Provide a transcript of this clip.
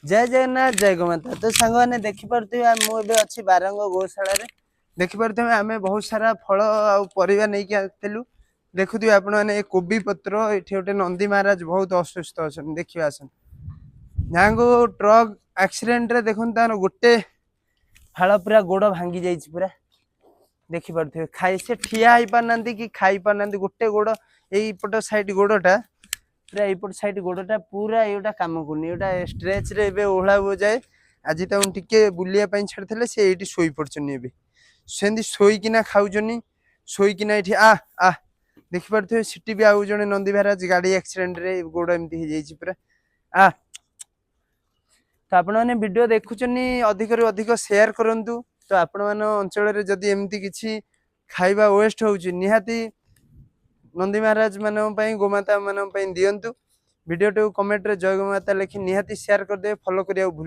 जय जगन्नाथ जय गोमाता। तो सांग मैंने देखिपे मुझे अच्छी बारंग गौशाला देखिपे आम बहुत सारा फल आरिया नहीं आसलु देखुए आपण मैंने कोबी पत्र ये गोटे नंदी महाराज बहुत असुस्थ अच्छा देखिए आसन यहाँ को ट्रक एक्सीडेंट रे देखो तार गोटे हाड़ पूरा गोड़ भांगी जाइए पूरा देखिपे खाई से ठिया हो पारना कि खाई पारना गोटे गोड़ यहीपट साइड गोड़टा पूरा यपट साइड गोड़टा पूरा ये कम कर स्ट्रेच रे ओह्ला जाए आज टे बुलाया छाड़ी से ये शोई पड़े सेमती शोकना खाऊन शोकना ये आ आ देखिपे सीटी भी आउ जड़े नंदी महाराज गाड़ी एक्सीडेंट रे गोड़ एमती पूरा आ तो आपण मैंने वीडियो देखुचनी अधिक रु अधिक शेयर करूँ तो आपण मान अंचल जदि एमती किसी खाଇବା वेस्ट होउची निहाती नंदी महाराज मानी गोमाता मानी दिंतु वीडियो कमेंट रे जय गोमाता लिखि निहाती शेयर करदे फॉलो करिया भूल